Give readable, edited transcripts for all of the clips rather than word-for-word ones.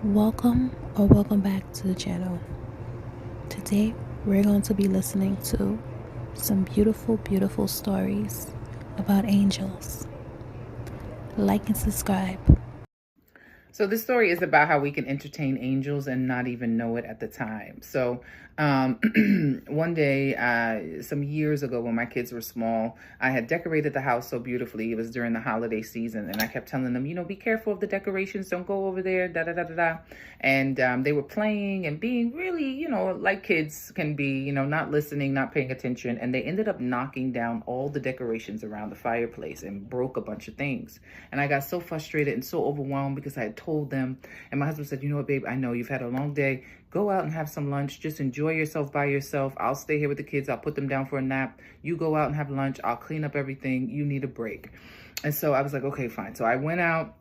Welcome back to the channel. Today we're going to be listening to some beautiful stories about angels. Like and subscribe. So this story is about how we can entertain angels and not even know it at the time. So one day, some years ago when my kids were small, I had decorated the house so beautifully. It was during the holiday season, and I kept telling them, be careful of the decorations. Don't go over there, da da da da da. And they were playing and being really, like kids can be, not listening, not paying attention. And they ended up knocking down all the decorations around the fireplace and broke a bunch of things. And I got so frustrated and so overwhelmed because I had told them. And my husband said, you know what, babe, I know you've had a long day. Go out and have some lunch. Just enjoy yourself by yourself. I'll stay here with the kids. I'll put them down for a nap. You go out and have lunch. I'll clean up everything. You need a break. And so I was like, okay, fine. So I went out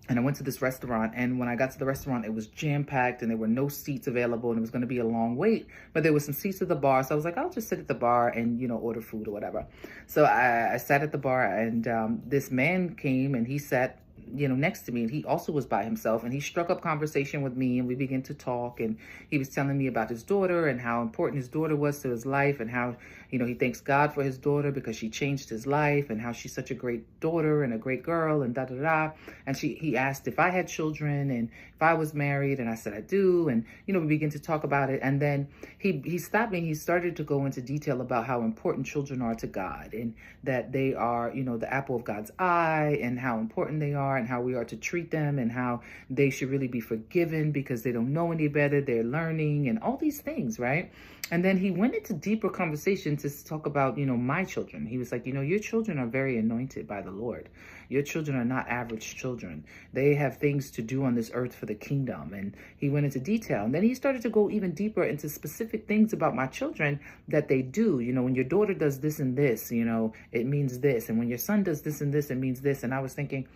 and I went to this restaurant, and when I got to the restaurant, it was jam-packed and there were no seats available, and it was going to be a long wait, but there was some seats at the bar. So I was like, I'll just sit at the bar and, order food or whatever. So I sat at the bar, and this man came and he sat next to me, and he also was by himself, and he struck up conversation with me, and we began to talk, and he was telling me about his daughter and how important his daughter was to his life, and how he thanks God for his daughter because she changed his life, and how she's such a great daughter and a great girl, and da da da. And he asked if I had children and if I was married, and I said I do, and we began to talk about it. And then he stopped me, and he started to go into detail about how important children are to God, and that they are the apple of God's eye, and how important they are, and how we are to treat them, and how they should really be forgiven because they don't know any better, they're learning, and all these things, right? And then he went into deeper conversation to talk about my children. He was like, your children are very anointed by the Lord. Your children are not average children. They have things to do on this earth for the kingdom. And he went into detail, and then he started to go even deeper into specific things about my children that they do. When your daughter does this and this, it means this, and when your son does this and this, it means this. And I was thinking,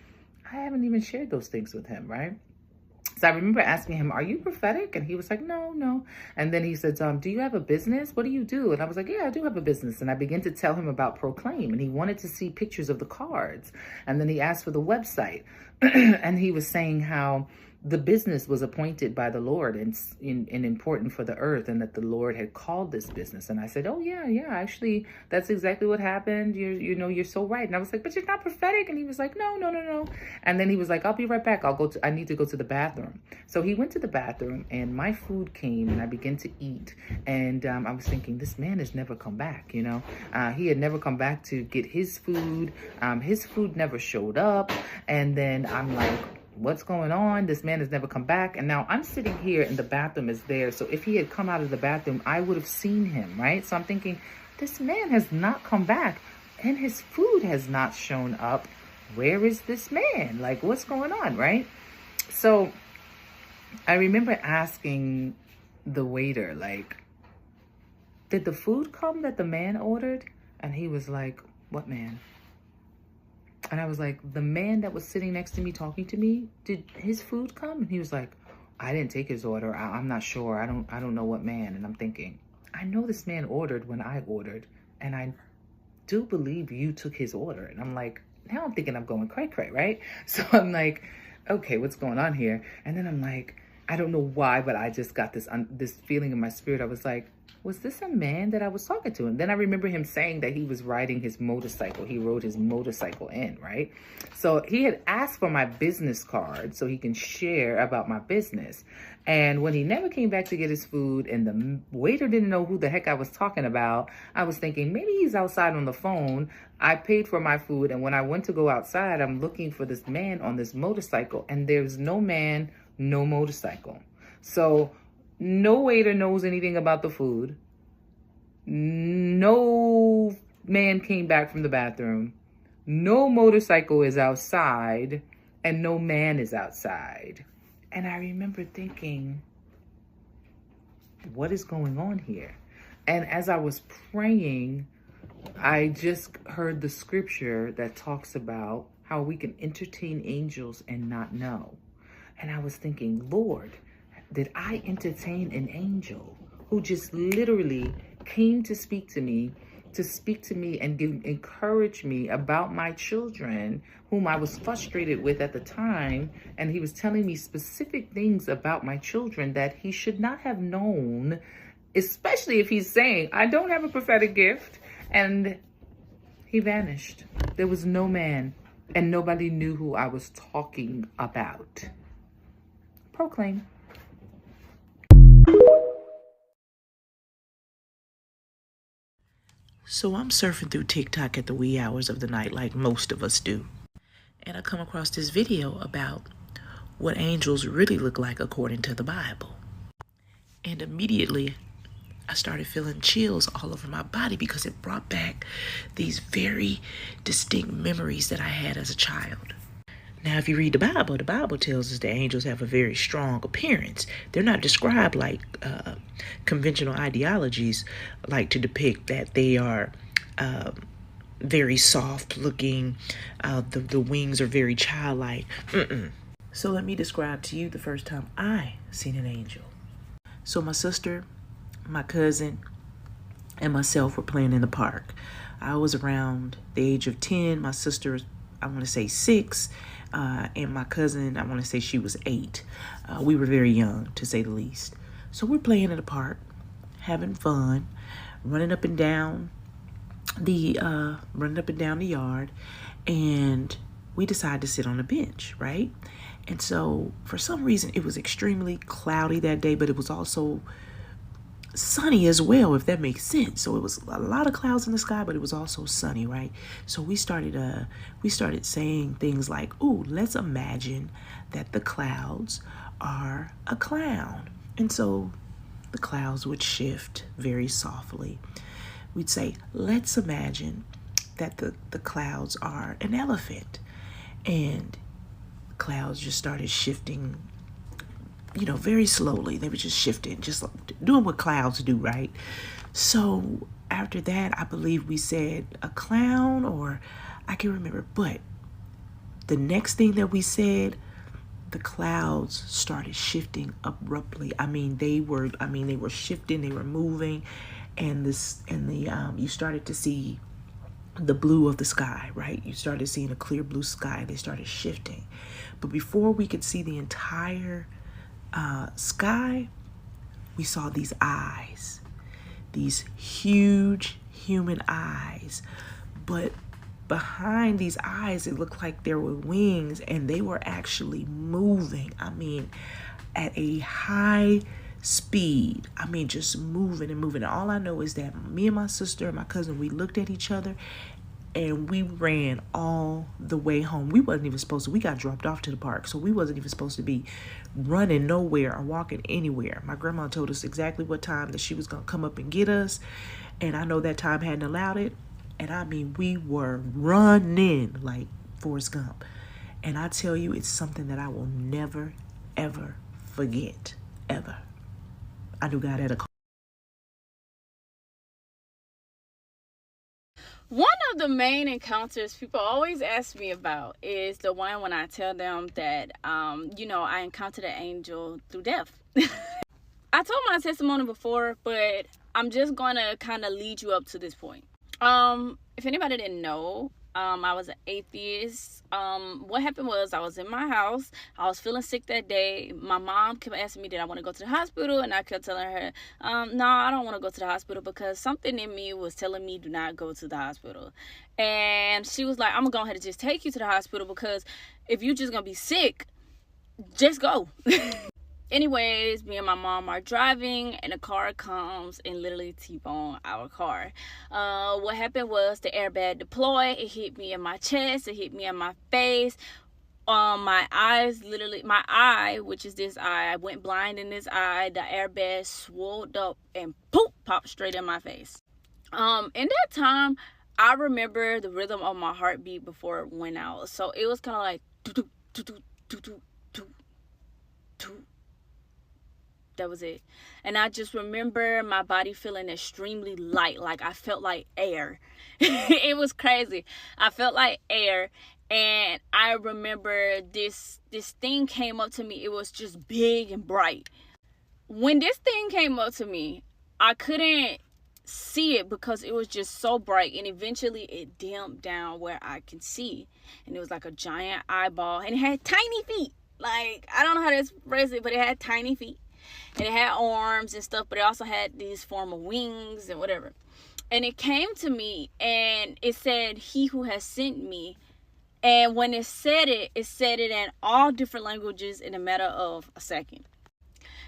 I haven't even shared those things with him, right? So I remember asking him, are you prophetic? And he was like, no, no. And then he said, do you have a business? What do you do? And I was like, yeah, I do have a business. And I began to tell him about Proclaim, and he wanted to see pictures of the cards. And then he asked for the website. And he was saying how the business was appointed by the Lord and important for the earth, and that the Lord had called this business. And I said, oh yeah, actually, that's exactly what happened. You're so right. And I was like, but you're not prophetic. And he was like, no, no, no, no. And then he was like, I'll be right back. I need to go to the bathroom. So he went to the bathroom, and my food came, and I began to eat. And I was thinking, this man has never come back. He had never come back to get his food. His food never showed up. And then I'm like, what's going on? This man has never come back. And now I'm sitting here, and the bathroom is there. So if he had come out of the bathroom, I would have seen him, right? So I'm thinking, this man has not come back, and his food has not shown up. Where is this man? Like, what's going on, right? So I remember asking the waiter, like, did the food come that the man ordered? And he was like, what man? And I was like, the man that was sitting next to me talking to me, did his food come? And he was like, I didn't take his order. I'm not sure. I don't know what man. And I'm thinking, I know this man ordered when I ordered, and I do believe you took his order. And I'm like, now I'm thinking I'm going cray, right? So I'm like, okay, what's going on here? And then I'm like, I don't know why, but I just got this feeling in my spirit. I was like, was this a man that I was talking to? And then I remember him saying that he was riding his motorcycle. He rode his motorcycle in, right? So he had asked for my business card so he can share about my business. And when he never came back to get his food, and the waiter didn't know who the heck I was talking about, I was thinking, maybe he's outside on the phone. I paid for my food, and when I went to go outside, I'm looking for this man on this motorcycle, and there's no man, no motorcycle. So no waiter knows anything about the food. No man came back from the bathroom. No motorcycle is outside, and no man is outside. And I remember thinking, what is going on here? And as I was praying, I just heard the scripture that talks about how we can entertain angels and not know. And I was thinking, Lord, did I entertain an angel who just literally came to speak to me to speak to me and encourage me about my children, whom I was frustrated with at the time. And he was telling me specific things about my children that he should not have known, especially if he's saying, I don't have a prophetic gift. And he vanished. There was no man, and nobody knew who I was talking about. Proclaim. So I'm surfing through TikTok at the wee hours of the night like most of us do. And I come across this video about what angels really look like according to the Bible. And immediately I started feeling chills all over my body because it brought back these very distinct memories that I had as a child. Now, if you read the Bible tells us that angels have a very strong appearance. They're not described like conventional ideologies like to depict that they are very soft looking. The wings are very childlike. So let me describe to you the first time I seen an angel. So my sister, my cousin, and myself were playing in the park. I was around the age of 10. My sister, I want to say 6. And my cousin, I want to say she was 8. We were very young, to say the least. So we're playing in the park, having fun, running up and down the yard, and we decided to sit on a bench, right? And so for some reason, it was extremely cloudy that day, but it was also sunny as well, if that makes sense. So it was a lot of clouds in the sky, but it was also sunny, right? So we started saying things like, "Ooh, let's imagine that the clouds are a clown." And so the clouds would shift very softly. We'd say, "Let's imagine that the clouds are an elephant." And clouds just started shifting, very slowly. They were just shifting, just doing what clouds do, right? So after that, I believe we said a clown, or I can't remember. But the next thing that we said, the clouds started shifting abruptly. They were shifting, they were moving, and you started to see the blue of the sky, right? You started seeing a clear blue sky. They started shifting. But before we could see the entire sky, we saw these eyes, these huge human eyes. But behind these eyes, it looked like there were wings, and they were actually moving. At a high speed. Just moving and moving. And all I know is that me and my sister and my cousin, we looked at each other and we ran all the way home. We wasn't even supposed to. We got dropped off to the park, so we wasn't even supposed to be running nowhere or walking anywhere. My grandma told us exactly what time that she was going to come up and get us, and I know that time hadn't allowed it. And we were running like Forrest Gump. And I tell you, it's something that I will never, ever forget, ever. I knew God had a call. One of the main encounters people always ask me about is the one when I tell them that, I encountered an angel through death. I told my testimony before, but I'm just going to kind of lead you up to this point. If anybody didn't know, I was an atheist. What happened was I was in my house. I was feeling sick that day. My mom kept asking me, did I want to go to the hospital? And I kept telling her, no, I don't want to go to the hospital, because something in me was telling me do not go to the hospital. And she was like, I'm going to go ahead and just take you to the hospital, because if you're just going to be sick, just go. Anyways, me and my mom are driving, and a car comes and literally T-boned our car. What happened was the airbag deployed. It hit me in my chest. It hit me in my face. My eyes, my eye, which is this eye, I went blind in this eye. The airbag swelled up and poof, popped straight in my face. In that time, I remember the rhythm of my heartbeat before it went out. So it was kind of like doo-doo, doo-doo, doo-doo, doo-doo, doo-doo. That was it. And I just remember my body feeling extremely light, like I felt like air. It was crazy. I felt like air. And I remember this thing came up to me. It was just big and bright. When this thing came up to me, I couldn't see it because it was just so bright, and eventually it dimmed down where I can see, and it was like a giant eyeball, and it had tiny feet. Like, I don't know how to express it, but it had tiny feet, and it had arms and stuff, but it also had these form of wings and whatever. And it came to me, and it said, "He who has sent me." And when it said it in all different languages in a matter of a second.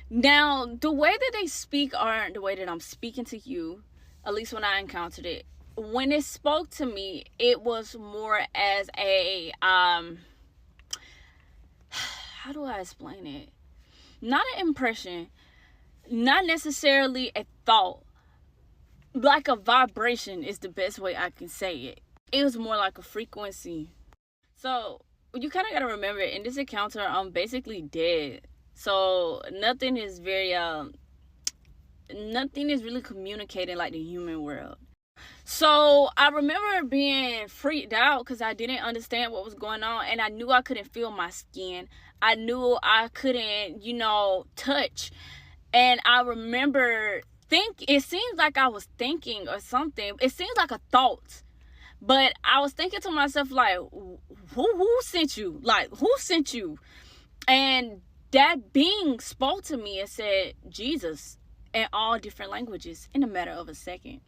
Now, the way that they speak aren't the way that I'm speaking to you, at least when I encountered it. When it spoke to me, it was more as a, how do I explain it? Not an impression, not necessarily a thought, like a vibration is the best way I can say it. It was more like a frequency. So, you kind of got to remember, in this encounter, I'm basically dead. So nothing is really communicating like the human world. So I remember being freaked out because I didn't understand what was going on, and I knew I couldn't feel my skin. I knew I couldn't, touch. And I remember it seems like I was thinking or something. It seems like a thought. But I was thinking to myself, like, who sent you? Like, who sent you? And that being spoke to me and said, Jesus, in all different languages in a matter of a second.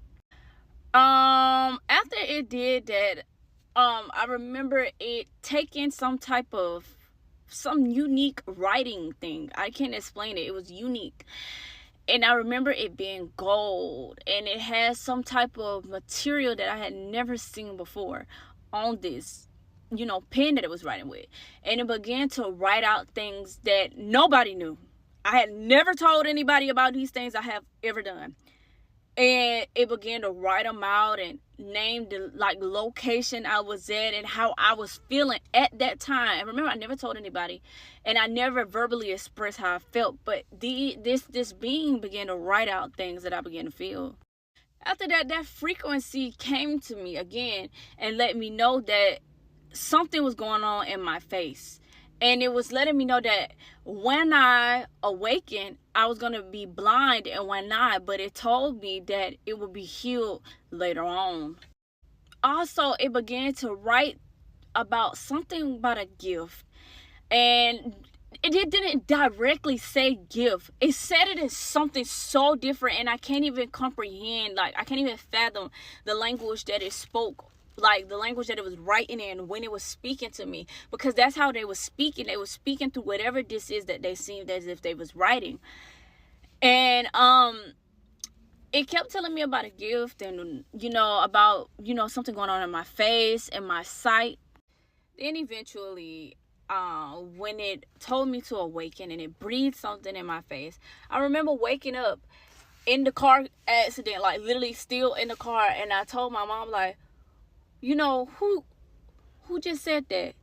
After it did that, I remember it taking some unique writing thing. I can't explain it. It was unique. And I remember it being gold, and it had some type of material that I had never seen before on this pen that it was writing with. And it began to write out things that nobody knew. I had never told anybody about these things I have ever done. And it began to write them out and name the location I was at and how I was feeling at that time. Remember, I never told anybody, and I never verbally expressed how I felt. But this being began to write out things that I began to feel. After that frequency came to me again and let me know that something was going on in my face. And it was letting me know that when I awakened, I was going to be blind in one eye, but it told me that it would be healed later on. Also, it began to write about something about a gift. And it didn't directly say gift. It said it as something so different, and I can't even comprehend, I can't even fathom the language that it spoke. Like the language that it was writing in when it was speaking to me, because that's how they were speaking. They were speaking through whatever this is that they seemed as if they was writing. And it kept telling me about a gift and about something going on in my face and my sight. Then eventually when it told me to awaken and it breathed something in my face, I remember waking up in the car accident, literally still in the car, and I told my mom, who just said that?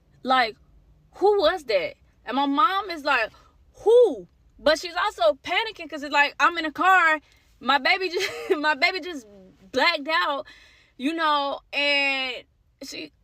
Who was that? And my mom is like, who? But she's also panicking because it's like, I'm in a car. My baby just blacked out, and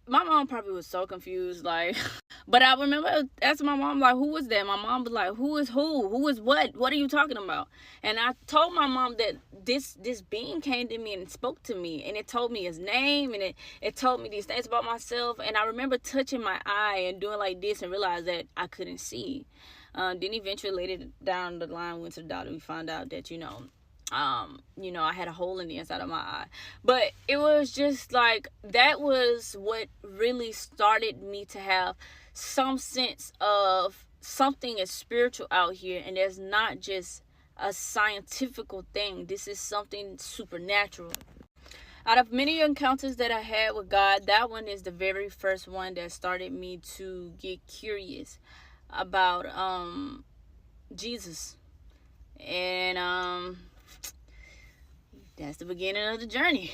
my mom probably was so confused, but I remember asking my mom, who was that? My mom was like, who is who? Who is what? What are you talking about? And I told my mom that this being came to me and spoke to me, and it told me his name, and it told me these things about myself. And I remember touching my eye and doing like this and realized that I couldn't see. Then eventually later down the line, went to the doctor. We found out that, I had a hole in the inside of my eye. But it was just that was what really started me to have some sense of something is spiritual out here, and there's not just a scientific thing. This is something supernatural. Out of many encounters that I had with God, that one is the very first one that started me to get curious about Jesus. And that's the beginning of the journey.